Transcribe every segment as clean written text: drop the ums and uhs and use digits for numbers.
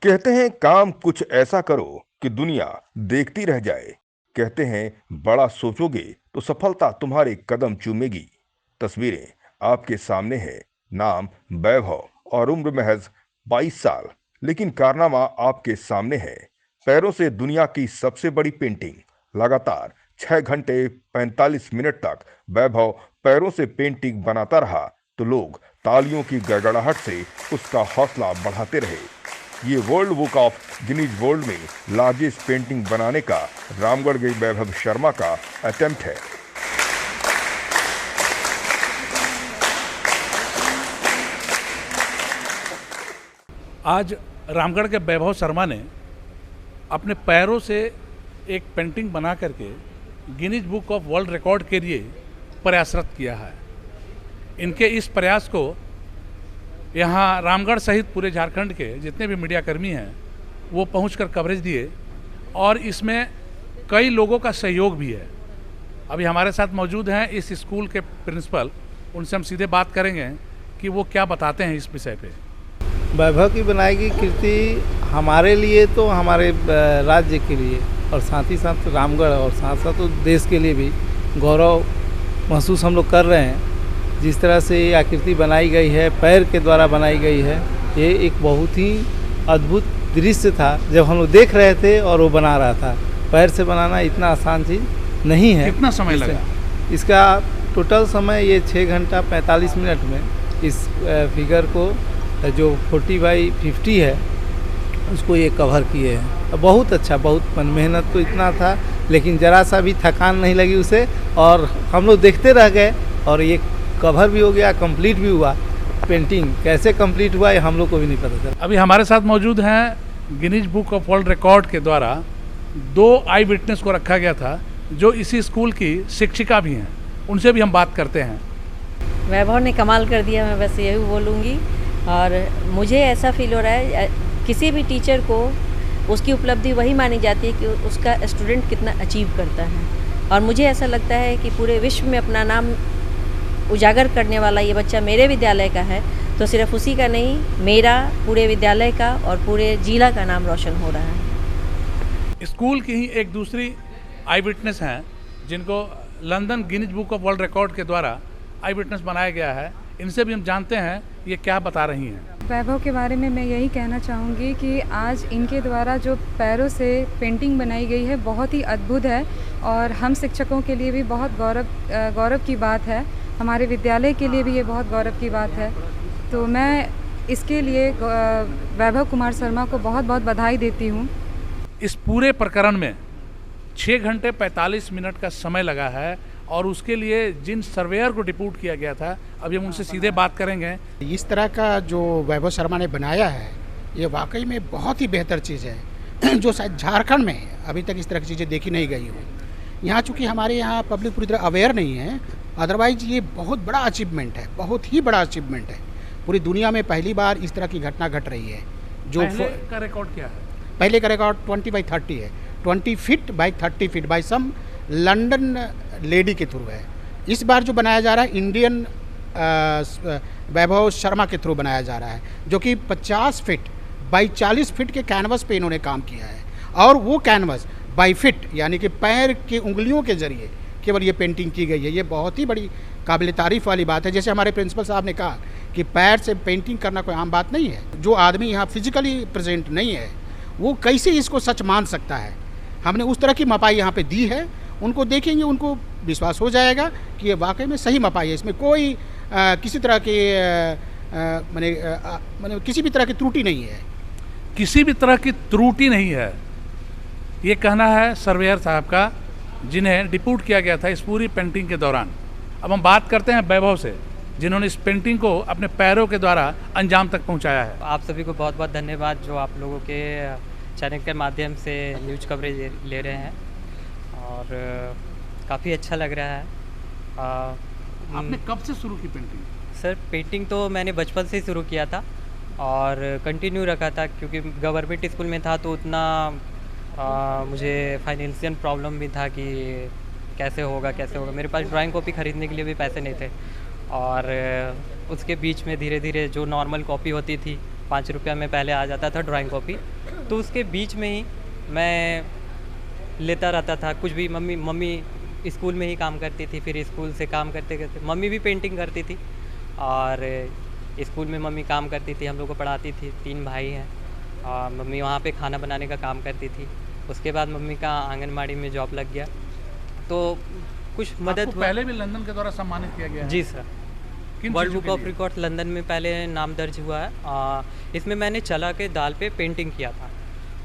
कहते हैं काम कुछ ऐसा करो कि दुनिया देखती रह जाए। कहते हैं बड़ा सोचोगे तो सफलता तुम्हारे कदम चूमेगी। तस्वीरें आपके सामने है। नाम वैभव और उम्र महज 22 साल। लेकिन कारनामा आपके सामने है। पैरों से दुनिया की सबसे बड़ी पेंटिंग। लगातार 6 घंटे 45 मिनट तक वैभव पैरों से पेंटिंग बनाता रहा तो लोग तालियों की गड़गड़ाहट से उसका हौसला बढ़ाते रहे। ये world book of Guinness world में लार्जेस्ट पेंटिंग बनाने का रामगढ़ के वैभव शर्मा का अटेम्प्ट है। आज रामगढ़ के वैभव शर्मा ने अपने पैरों से एक पेंटिंग बना करके Guinness book of world record के लिए प्रयासरत किया है। इनके इस प्रयास को यहाँ रामगढ़ सहित पूरे झारखंड के जितने भी मीडियाकर्मी हैं वो पहुंचकर कवरेज दिए और इसमें कई लोगों का सहयोग भी है। अभी हमारे साथ मौजूद हैं इस स्कूल के प्रिंसिपल, उनसे हम सीधे बात करेंगे कि वो क्या बताते हैं इस विषय पे। वैभव की बनाई गई कृति हमारे लिए तो हमारे राज्य के लिए और साथ ही साथ रामगढ़ और साथ साथ तो देश के लिए भी गौरव महसूस हम लोग कर रहे हैं। जिस तरह से ये आकृति बनाई गई है, पैर के द्वारा बनाई गई है, ये एक बहुत ही अद्भुत दृश्य था जब हम लोग देख रहे थे और वो बना रहा था। पैर से बनाना इतना आसान चीज़ नहीं है। कितना समय लगा? इसका टोटल समय ये 6 घंटा 45 मिनट में इस फिगर को जो 40x50 है उसको ये कवर किए हैं। बहुत अच्छा, बहुत मेहनत तो इतना था लेकिन ज़रा सा भी थकान नहीं लगी उसे और हम लोग देखते रह गए और ये कवर भी हो गया, कंप्लीट भी हुआ। पेंटिंग कैसे कंप्लीट हुआ ये हम लोग को भी नहीं पता चला। अभी हमारे साथ मौजूद हैं Guinness book of world record के द्वारा 2 आई विटनेस को रखा गया था जो इसी स्कूल की शिक्षिका भी हैं। उनसे भी हम बात करते हैं। वैभव ने कमाल कर दिया, मैं बस यही बोलूँगी। और मुझे ऐसा फील हो रहा है किसी भी टीचर को उसकी उपलब्धि वही मानी जाती है कि उसका स्टूडेंट कितना अचीव करता है। और मुझे ऐसा लगता है कि पूरे विश्व में अपना नाम उजागर करने वाला ये बच्चा मेरे विद्यालय का है तो सिर्फ उसी का नहीं, मेरा, पूरे विद्यालय का और पूरे जिला का नाम रोशन हो रहा है। स्कूल की ही एक दूसरी आई विटनेस हैं जिनको London Guinness book of world record के द्वारा आई विटनेस बनाया गया है। इनसे भी हम जानते हैं ये क्या बता रही हैं। वैभव के बारे में मैं यही कहना चाहूँगी कि आज इनके द्वारा जो पैरों से पेंटिंग बनाई गई है बहुत ही अद्भुत है और हम शिक्षकों के लिए भी बहुत गौरव की बात है। हमारे विद्यालय के लिए भी ये बहुत गौरव की बात है। तो मैं इसके लिए वैभव कुमार शर्मा को बहुत बहुत बधाई देती हूँ। इस पूरे प्रकरण में 6 घंटे 45 मिनट का समय लगा है और उसके लिए जिन सर्वेयर को डिप्यूट किया गया था अभी हम उनसे सीधे बात करेंगे। इस तरह का जो वैभव शर्मा ने बनाया है ये वाकई में बहुत ही बेहतर चीज़ है जो शायद झारखंड में अभी तक इस तरह की चीज़ें देखी नहीं गई हो। यहाँ चूँकि हमारे यहाँ पब्लिक पूरी तरह अवेयर नहीं है, अदरवाइज ये बहुत बड़ा अचीवमेंट है, बहुत ही बड़ा अचीवमेंट है। पूरी दुनिया में पहली बार इस तरह की घटना घट रही है। जो पहले का रिकॉर्ड क्या है? पहले का रिकॉर्ड 20x30 है, 20 feet by 30 feet by some London lady के थ्रू है। इस बार जो बनाया जा रहा है इंडियन वैभव शर्मा के थ्रू बनाया जा रहा है जो कि 50 फीट बाई 40 फीट के कैनवस पे इन्होंने काम किया है और वो कैनवस बाई फीट यानी कि पैर की उंगलियों के जरिए केवल ये पेंटिंग की गई है। ये बहुत ही बड़ी काबिल तारीफ़ वाली बात है। जैसे हमारे प्रिंसिपल साहब ने कहा कि पैर से पेंटिंग करना कोई आम बात नहीं है। जो आदमी यहाँ फिजिकली प्रेजेंट नहीं है वो कैसे इसको सच मान सकता है। हमने उस तरह की मपाई यहाँ पे दी है, उनको देखेंगे उनको विश्वास हो जाएगा कि ये वाकई में सही मपाई है। इसमें कोई किसी तरह के माने किसी भी तरह की त्रुटि नहीं है। किसी भी तरह की त्रुटि नहीं है, ये कहना है सर्वेयर साहब का जिन्हें डिप्यूट किया गया था इस पूरी पेंटिंग के दौरान। अब हम बात करते हैं वैभव से जिन्होंने इस पेंटिंग को अपने पैरों के द्वारा अंजाम तक पहुंचाया है। आप सभी को बहुत बहुत धन्यवाद जो आप लोगों के चैनल के माध्यम से न्यूज़ कवरेज ले रहे हैं और काफ़ी अच्छा लग रहा है। आपने कब से शुरू की पेंटिंग? सर पेंटिंग तो मैंने बचपन से शुरू किया था और कंटिन्यू रखा था क्योंकि गवर्नमेंट स्कूल में था तो उतना मुझे फाइनेंशियल प्रॉब्लम भी था कि कैसे होगा। मेरे पास ड्राइंग कॉपी ख़रीदने के लिए भी पैसे नहीं थे और उसके बीच में धीरे धीरे जो नॉर्मल कॉपी होती थी ₹5 में पहले आ जाता था ड्राइंग कॉपी। तो उसके बीच में ही मैं लेता रहता था कुछ भी। मम्मी स्कूल में ही काम करती थी, फिर स्कूल से काम करते करते मम्मी भी पेंटिंग करती थी और स्कूल में मम्मी काम करती थी, हम लोग को पढ़ाती थी। 3 भाई हैं और मम्मी वहाँ पे खाना बनाने का काम करती थी। उसके बाद मम्मी का आंगनबाड़ी में जॉब लग गया, तो कुछ मदद आपको पहले भी लंदन के द्वारा सम्मानित किया गया है? जी सर, किन वर्ल्ड चीज़ों बुक के ऑफ लिए? रिकॉर्ड लंदन में पहले नाम दर्ज हुआ है। इसमें मैंने चला के दाल पे पेंटिंग किया था।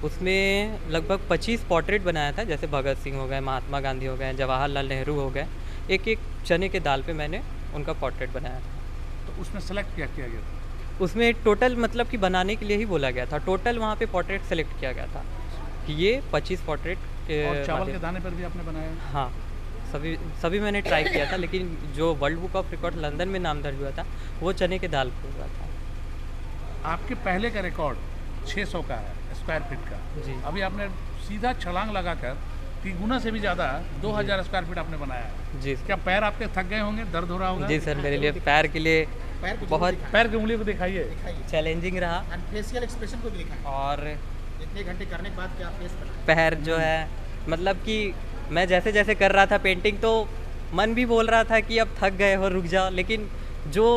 उसमें लगभग 25 पोर्ट्रेट बनाया था, जैसे भगत सिंह हो गए, महात्मा गांधी हो गए, जवाहरलाल नेहरू हो गए। एक एक चने के दाल पे मैंने उनका पोर्ट्रेट बनाया था। तो उसमें सेलेक्ट क्या किया गया था? उसमें टोटल मतलब कि बनाने के लिए ही बोला गया था। टोटल वहाँ पे पोर्ट्रेट सेलेक्ट किया गया था कि ये 25 पोर्ट्रेट के और चावल के माध्यम- दाने पर भी आपने बनाया? हाँ, सभी मैंने ट्राई किया था, लेकिन जो world book of record London में नाम दर्ज हुआ था वो चने के दाल पे हुआ था। आपके पहले का रिकॉर्ड 600 का है, स्क्वायर फीट का। जी। अभी आपने सीधा छलांग लगाकर 3 गुना से भी ज़्यादा 2000 स्क्वायर फीट आपने बनाया है। जी क्या पैर आपके थक गए होंगे, दर्द हो रहा होगा? जी सर, मेरे लिए पैर के लिए पैर को बहुत पैर की उंगली को दिखाइए। चैलेंजिंग रहा। एंड फेशियल एक्सप्रेशन को भी दिखाएं। और इतने घंटे करने के बाद क्या फेस बना? पैर जो है मतलब कि मैं जैसे जैसे कर रहा था पेंटिंग, तो मन भी बोल रहा था कि अब थक गए हो, रुक जाओ। लेकिन जो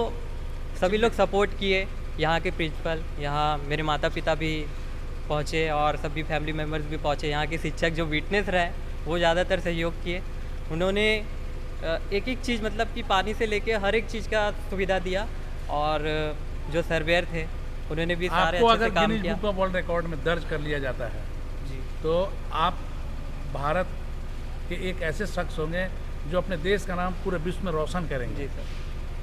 सभी लोग सपोर्ट किए, यहाँ के प्रिंसिपल, यहाँ मेरे माता पिता भी पहुँचे और सभी फैमिली मेम्बर्स भी पहुँचे। यहाँ के शिक्षक जो विटनेस रहे वो ज़्यादातर सहयोग किए। उन्होंने एक एक चीज़ मतलब कि पानी से लेके हर एक चीज़ का सुविधा दिया। और जो सर्वेयर थे उन्होंने भी सारे आपको अच्छे अगर से काम गिनीज किया। बुक ऑफ वर्ल्ड रिकॉर्ड में दर्ज कर लिया जाता है जी तो आप भारत के एक ऐसे शख्स होंगे जो अपने देश का नाम पूरे विश्व में रोशन करेंगे। जी सर,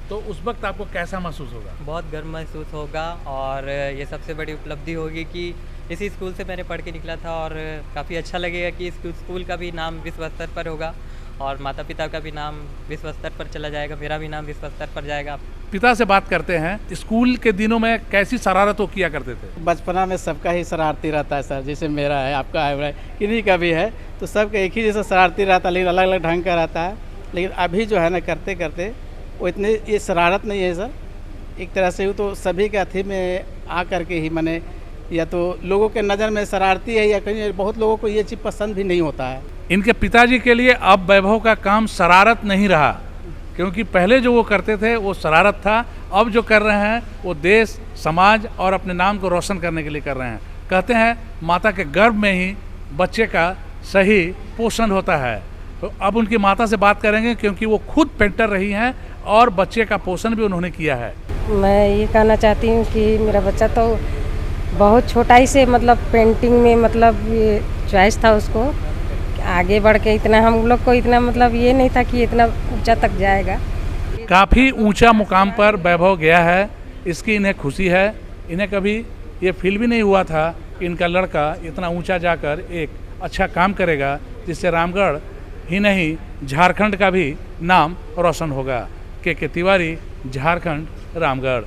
तो उस वक्त आपको कैसा महसूस होगा? बहुत गर्व महसूस होगा और ये सबसे बड़ी उपलब्धि होगी कि इसी स्कूल से मैंने पढ़ के निकला था। और काफ़ी अच्छा लगेगा कि इस स्कूल का भी नाम विश्व स्तर पर होगा और माता पिता का भी नाम विश्व स्तर पर चला जाएगा, मेरा भी नाम विश्व स्तर पर जाएगा। पिता से बात करते हैं। स्कूल के दिनों में कैसी शरारतों किया करते थे? बचपना में सबका ही शरारती रहता है सर, जैसे मेरा है, आपका है, किन्हीं का भी है, तो सबका एक ही जैसा शरारती रहता है, लेकिन अलग अलग ढंग का रहता है। लेकिन अभी जो है ना, करते करते वो इतने ये शरारत नहीं है सर। एक तरह से वो तो सभी के अथी में आ करके ही मैंने, या तो लोगों के नज़र में शरारती है या कहीं बहुत लोगों को ये चीज़ पसंद भी नहीं होता है। इनके पिताजी के लिए अब वैभव का काम शरारत नहीं रहा, क्योंकि पहले जो वो करते थे वो शरारत था। अब जो कर रहे हैं वो देश, समाज और अपने नाम को रोशन करने के लिए कर रहे हैं। कहते हैं माता के गर्भ में ही बच्चे का सही पोषण होता है। तो अब उनकी माता से बात करेंगे, क्योंकि वो खुद पेंटर रही हैं और बच्चे का पोषण भी उन्होंने किया है। मैं ये कहना चाहती हूँ कि मेरा बच्चा तो बहुत छोटा ही से मतलब पेंटिंग में मतलब ये चॉइस था उसको, आगे बढ़ के इतना हम लोग को इतना मतलब ये नहीं था कि इतना ऊंचा तक जाएगा। काफ़ी ऊंचा मुकाम पर वैभव गया है, इसकी इन्हें खुशी है। इन्हें कभी ये फील भी नहीं हुआ था कि इनका लड़का इतना ऊंचा जाकर एक अच्छा काम करेगा, जिससे रामगढ़ ही नहीं झारखंड का भी नाम रोशन होगा। के तिवारी, झारखंड, रामगढ़।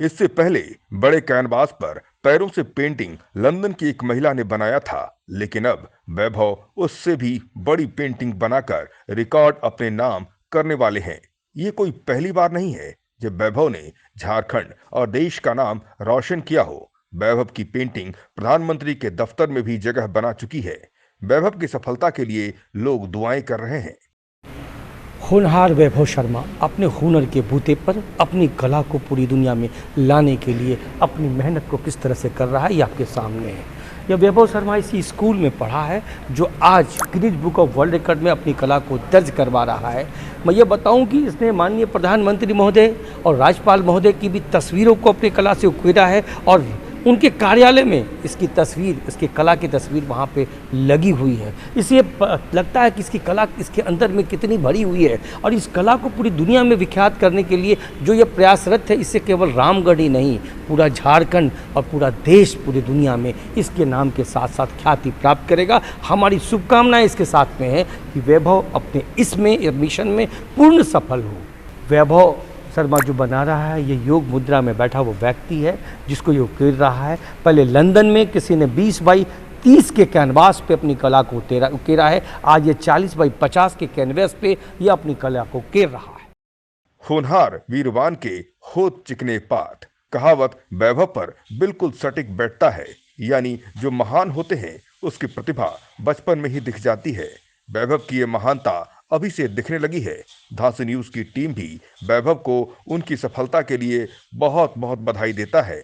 इससे पहले बड़े कैनवास पर पैरों से पेंटिंग लंदन की एक महिला ने बनाया था, लेकिन अब वैभव उससे भी बड़ी पेंटिंग बनाकर रिकॉर्ड अपने नाम करने वाले हैं। ये कोई पहली बार नहीं है जब वैभव ने झारखंड और देश का नाम रोशन किया हो। वैभव की पेंटिंग प्रधानमंत्री के दफ्तर में भी जगह बना चुकी है। वैभव की सफलता के लिए लोग दुआएं कर रहे हैं। होनहार वैभव शर्मा अपने हुनर के बूते पर अपनी कला को पूरी दुनिया में लाने के लिए अपनी मेहनत को किस तरह से कर रहा है, ये आपके सामने है। यह वैभव शर्मा इसी स्कूल में पढ़ा है जो आज Guinness book of world record में अपनी कला को दर्ज करवा रहा है। मैं ये बताऊं कि इसने माननीय प्रधानमंत्री महोदय और राज्यपाल महोदय की भी तस्वीरों को अपनी कला से उकेरा है और उनके कार्यालय में इसकी तस्वीर, इसकी कला की तस्वीर वहाँ पे लगी हुई है। इससे लगता है कि इसकी कला इसके अंदर में कितनी भरी हुई है और इस कला को पूरी दुनिया में विख्यात करने के लिए जो ये प्रयासरत है, इससे केवल रामगढ़ ही नहीं, पूरा झारखंड और पूरा देश, पूरी दुनिया में इसके नाम के साथ साथ ख्याति प्राप्त करेगा। हमारी शुभकामनाएं इसके साथ में है कि वैभव अपने इसमें मिशन में पूर्ण सफल हो। वैभव शर्मा जो बना रहा है, ये योग मुद्रा में बैठा वो व्यक्ति है जिसको ये उकेर रहा है। पहले लंदन में किसी ने 20 बाई 30 के कैनवास पे अपनी कला को उकेरा है, आज ये 40 बाई 50 के कैनवास पे ये अपनी कला को उकेर रहा है। होनहार वीरवान के होत चिकने पात, कहावत वैभव पर बिल्कुल सटीक बैठता है, यानी जो महान होते हैं उसकी प्रतिभा बचपन में ही दिख जाती है। वैभव की ये महानता अभी से दिखने लगी है। धांसू न्यूज की टीम भी वैभव को उनकी सफलता के लिए बहुत बहुत बधाई देता है।